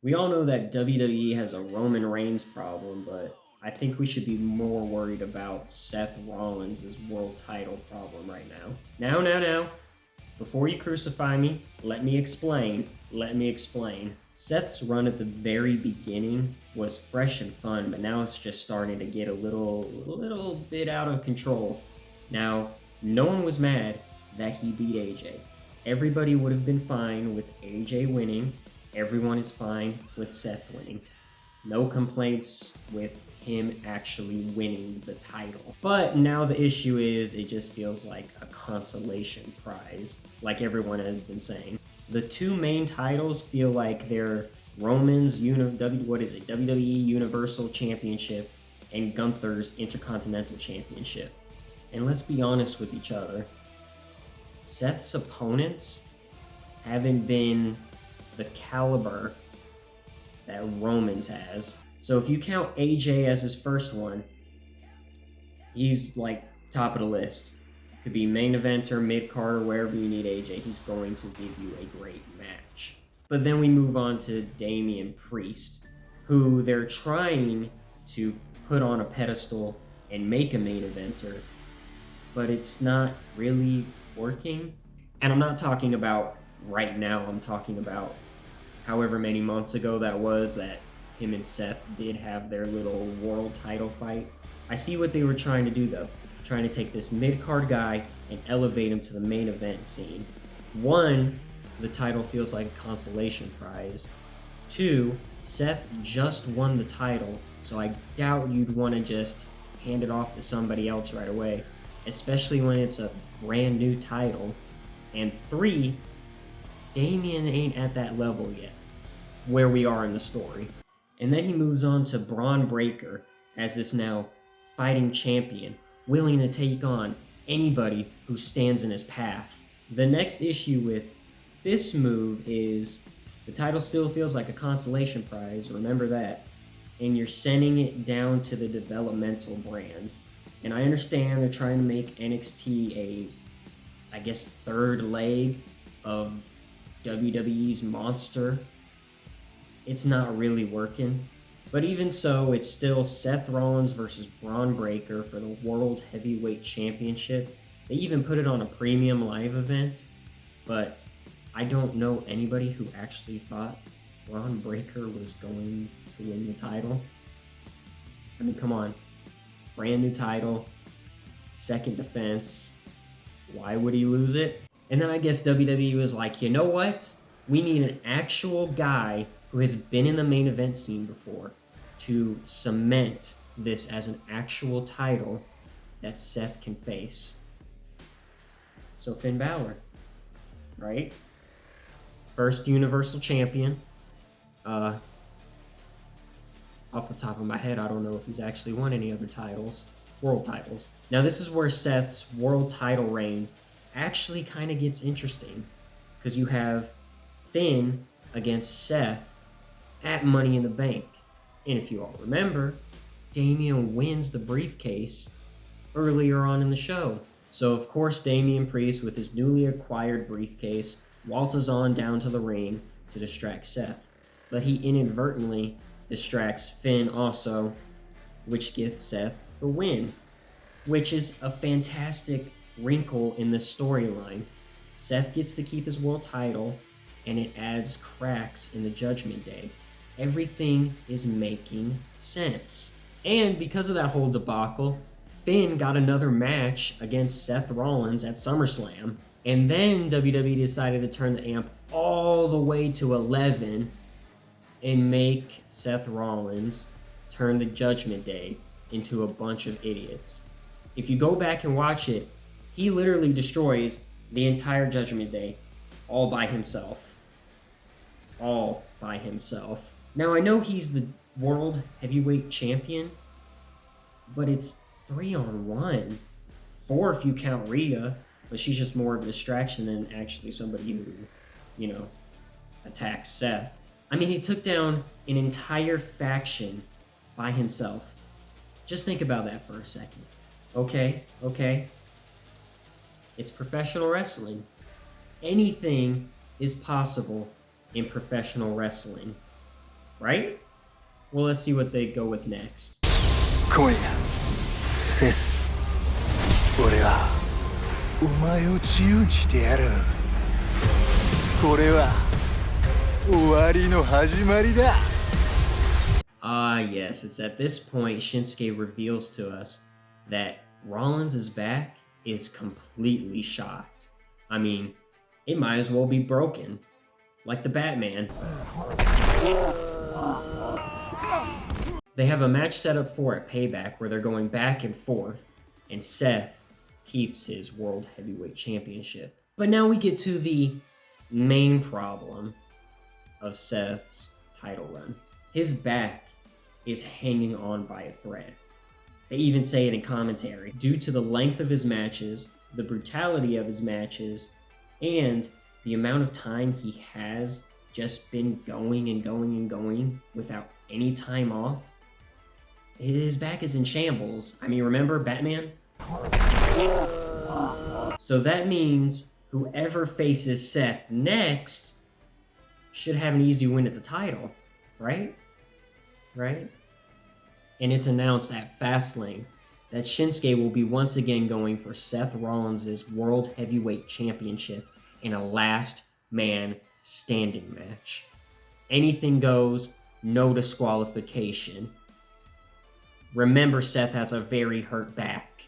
We all know that WWE has a Roman Reigns problem, but I think we should be more worried about Seth Rollins' world title problem right now. Now. Before you crucify me, let me explain. Let me explain. Seth's run at the very beginning was fresh and fun, but now it's just starting to get a little bit out of control. Now, no one was mad that he beat AJ. Everybody would have been fine with AJ winning. Everyone is fine with Seth winning. No complaints with him actually winning the title. But now the issue is it just feels like a consolation prize, like everyone has been saying. The two main titles feel like they're Roman's WWE Universal Championship and Gunther's Intercontinental Championship. And let's be honest with each other. Seth's opponents haven't been the caliber that Roman's has. So if you count AJ as his first one, he's like top of the list. Could be main eventer, mid-card, or wherever you need AJ. He's going to give you a great match. But then we move on to Damian Priest, who they're trying to put on a pedestal and make a main eventer, but it's not really working. And I'm not talking about right now. I'm talking about however many months ago that was, that him and Seth did have their little world title fight. I see what they were trying to do though, trying to take this mid-card guy and elevate him to the main event scene. One, the title feels like a consolation prize. Two, Seth just won the title, so I doubt you'd want to just hand it off to somebody else right away, especially when it's a brand new title. And three, Damian ain't at that level yet, where we are in the story. And then he moves on to Bron Breakker as this now fighting champion, willing to take on anybody who stands in his path. The next issue with this move is the title still feels like a consolation prize, remember that, and you're sending it down to the developmental brand. And I understand they're trying to make NXT I guess, third leg of WWE's monster. It's not really working. But even so, it's still Seth Rollins versus Bron Breakker for the World Heavyweight Championship. They even put it on a premium live event, but I don't know anybody who actually thought Bron Breakker was going to win the title. I mean, come on. Brand new title, second defense. Why would he lose it? And then I guess WWE was like, you know what? We need an actual guy who has been in the main event scene before to cement this as an actual title that Seth can face. So Finn Balor, right? First Universal Champion. Off the top of my head, I don't know if he's actually won any other titles, world titles. Now this is where Seth's world title reign actually kind of gets interesting, because you have Finn against Seth at Money in the Bank. And if you all remember, Damian wins the briefcase earlier on in the show. So of course Damian Priest, with his newly acquired briefcase, waltzes on down to the ring to distract Seth. But he inadvertently distracts Finn also, which gets Seth the win, which is a fantastic wrinkle in the storyline. Seth gets to keep his world title, and it adds cracks in the Judgment Day. Everything is making sense. And because of that whole debacle, Finn got another match against Seth Rollins at SummerSlam. And then WWE decided to turn the amp all the way to 11 and make Seth Rollins turn the Judgment Day into a bunch of idiots. If you go back and watch it, he literally destroys the entire Judgment Day all by himself. All by himself. Now, I know he's the World Heavyweight Champion, but it's 3-on-1. 4 if you count Rhea, but she's just more of a distraction than actually somebody who, attacks Seth. I mean, he took down an entire faction by himself. Just think about that for a second. Okay. It's professional wrestling. Anything is possible in professional wrestling. right? Well, let's see what they go with next. 今夜セス俺はお前を自由にしてやるこれは終わりの始まりだ Ah, yes, it's at this point Shinsuke reveals to us that Rollins' back is completely shot. I mean, it might as well be broken, like the Batman. They have a match set up for at Payback where they're going back and forth, and Seth keeps his World Heavyweight Championship. But now we get to the main problem of Seth's title run. His back is hanging on by a thread. They even say it in commentary. Due to the length of his matches, the brutality of his matches, and the amount of time he has just been going and going and going without any time off, his back is in shambles. I mean, remember Batman? So that means whoever faces Seth next should have an easy win at the title, right? Right? And it's announced at Fastlane that Shinsuke will be once again going for Seth Rollins' World Heavyweight Championship in a last man standing match. Anything goes, no disqualification. Remember, Seth has a very hurt back.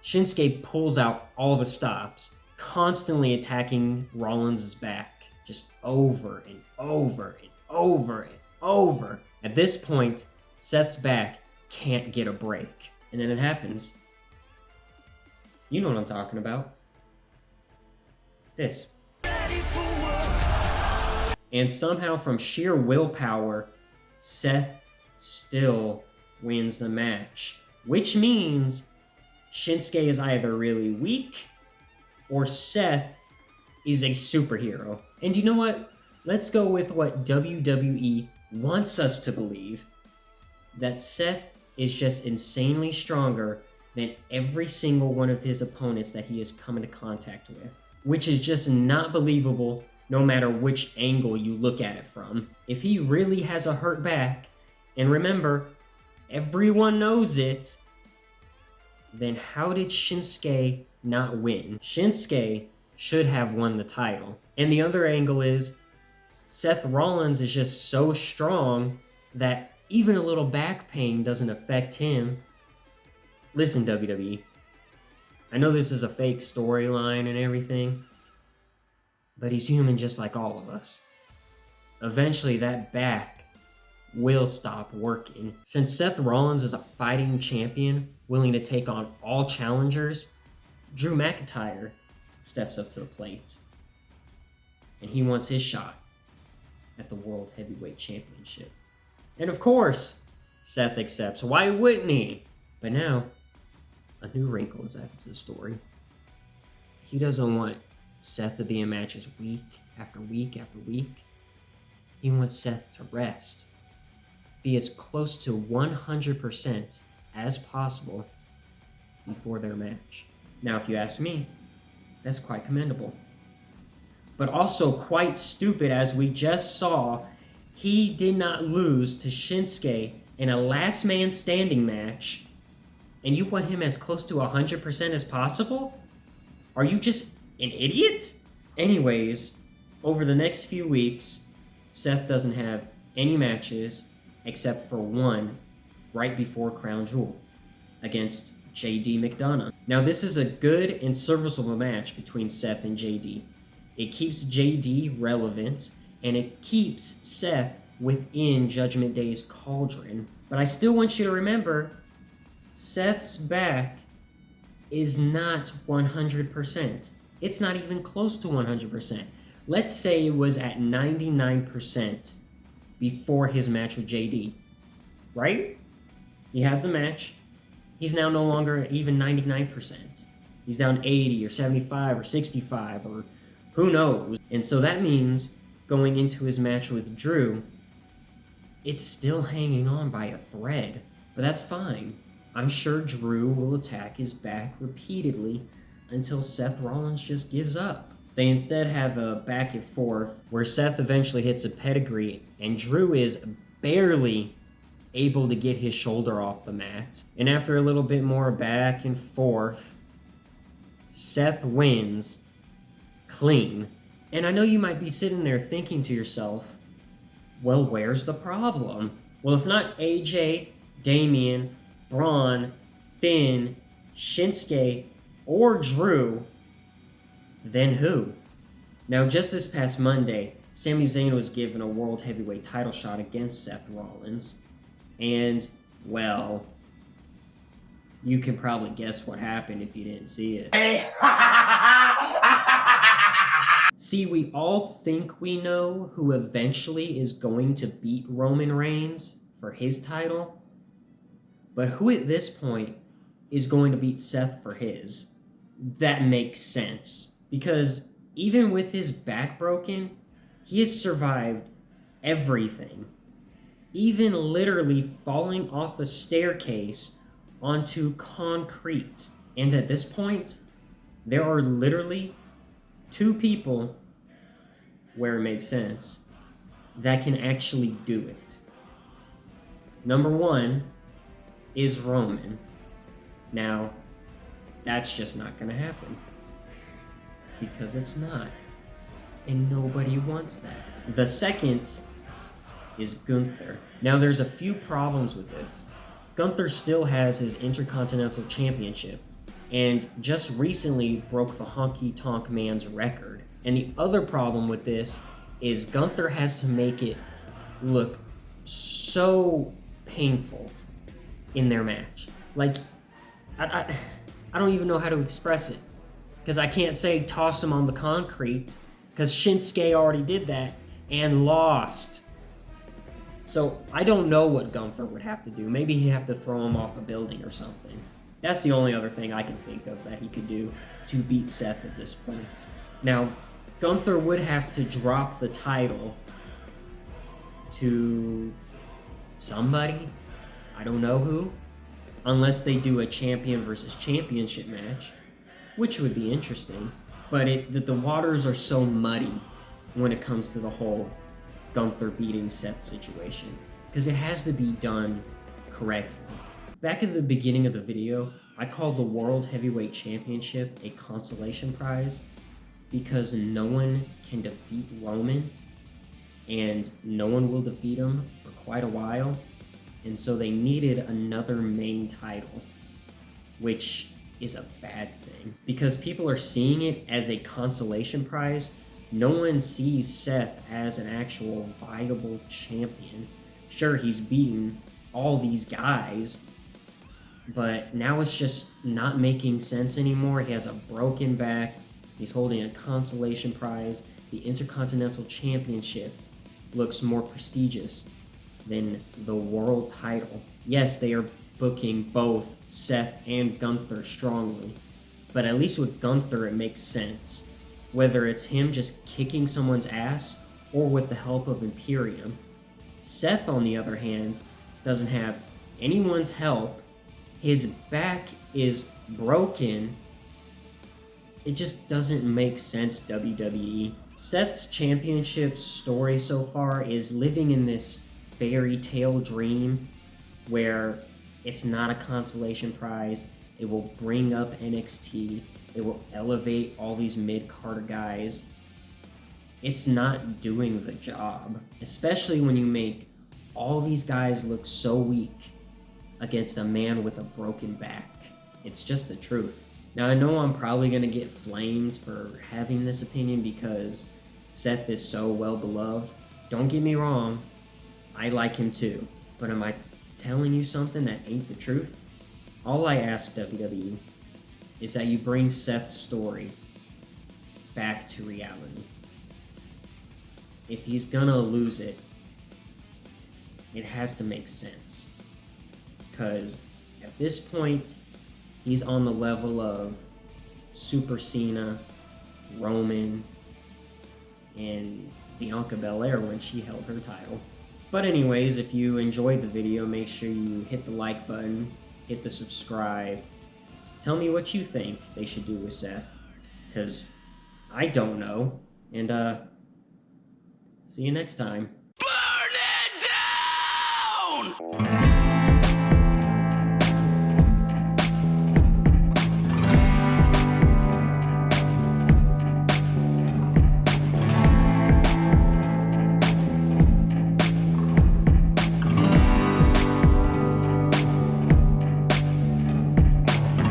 Shinsuke pulls out all the stops, constantly attacking Rollins' back, just over and over and over and over. At this point, Seth's back can't get a break. And then it happens. You know what I'm talking about. This. And somehow, from sheer willpower, Seth still wins the match. Which means Shinsuke is either really weak or Seth is a superhero. And you know what? Let's go with what WWE wants us to believe. That Seth is just insanely stronger than every single one of his opponents that he has come into contact with. Which is just not believable no matter which angle you look at it from. If he really has a hurt back, and remember, everyone knows it, then how did Shinsuke not win? Shinsuke should have won the title. And the other angle is, Seth Rollins is just so strong that even a little back pain doesn't affect him. Listen, WWE, I know this is a fake storyline and everything, but he's human just like all of us. Eventually that back will stop working. Since Seth Rollins is a fighting champion willing to take on all challengers, Drew McIntyre steps up to the plate. And he wants his shot at the World Heavyweight Championship. And of course, Seth accepts. Why wouldn't he? But now, a new wrinkle is added to the story. He doesn't want Seth to be in matches week after week after week. He wants Seth to rest. Be as close to 100% as possible before their match. Now, if you ask me, that's quite commendable. But also quite stupid, as we just saw. He did not lose to Shinsuke in a last man standing match, and you want him as close to 100% as possible? Are you just an idiot? Anyways, over the next few weeks, Seth doesn't have any matches except for one right before Crown Jewel against JD McDonough. Now, this is a good and serviceable match between Seth and JD. It keeps JD relevant, and it keeps Seth within Judgment Day's cauldron. But I still want you to remember, Seth's back is not 100%. It's not even close to 100%. Let's say it was at 99% before his match with JD, right? He has the match. He's now no longer even 99%. He's down 80 or 75 or 65 or who knows. And so that means going into his match with Drew, it's still hanging on by a thread. But that's fine. I'm sure Drew will attack his back repeatedly until Seth Rollins just gives up. They instead have a back and forth where Seth eventually hits a pedigree and Drew is barely able to get his shoulder off the mat. And after a little bit more back and forth, Seth wins clean. And I know you might be sitting there thinking to yourself, well, where's the problem? Well, if not AJ, Damian, Bron, Finn, Shinsuke, or Drew, then who? Now, just this past Monday, Sami Zayn was given a World Heavyweight title shot against Seth Rollins. And, well, you can probably guess what happened if you didn't see it. See, we all think we know who eventually is going to beat Roman Reigns for his title. But who at this point is going to beat Seth for his? That makes sense. Because even with his back broken, he has survived everything. Even literally falling off a staircase onto concrete. And at this point, there are literally 2 people, where it makes sense, that can actually do it. Number 1 is Roman. Now, that's just not going to happen. Because it's not. And nobody wants that. The second is Gunther. Now, there's a few problems with this. Gunther still has his Intercontinental Championship, and just recently broke the Honky Tonk Man's record. And the other problem with this is Gunther has to make it look so painful in their match. Like, I don't even know how to express it, because I can't say toss him on the concrete, because Shinsuke already did that and lost. So I don't know what Gunther would have to do. Maybe he'd have to throw him off a building or something. That's the only other thing I can think of that he could do to beat Seth at this point. Now, Gunther would have to drop the title to somebody. I don't know who. Unless they do a champion versus championship match, which would be interesting. But the waters are so muddy when it comes to the whole Gunther beating Seth situation, because it has to be done correctly. Back at the beginning of the video, I called the World Heavyweight Championship a consolation prize because no one can defeat Roman, and no one will defeat him for quite a while, and so they needed another main title, which is a bad thing, because people are seeing it as a consolation prize. No one sees Seth as an actual viable champion. Sure, he's beaten all these guys, but now it's just not making sense anymore. He has a broken back. He's holding a consolation prize. The Intercontinental Championship looks more prestigious than the world title. Yes, they are booking both Seth and Gunther strongly, but at least with Gunther it makes sense. Whether it's him just kicking someone's ass or with the help of Imperium. Seth, on the other hand, doesn't have anyone's help. His back is broken. It just doesn't make sense, WWE. Seth's championship story so far is living in this fairy tale dream where it's not a consolation prize. It will bring up NXT. It will elevate all these mid-card guys. It's not doing the job, especially when you make all these guys look so weak against a man with a broken back. It's just the truth. Now, I know I'm probably going to get flamed for having this opinion because Seth is so well beloved. Don't get me wrong, I like him too. But am I telling you something that ain't the truth? All I ask, WWE, is that you bring Seth's story back to reality. If he's gonna lose it, it has to make sense. Because at this point, he's on the level of Super Cena, Roman, and Bianca Belair when she held her title. But anyways, if you enjoyed the video, make sure you hit the like button, hit the subscribe. Tell me what you think they should do with Seth, because I don't know. And, see you next time. Burn it down!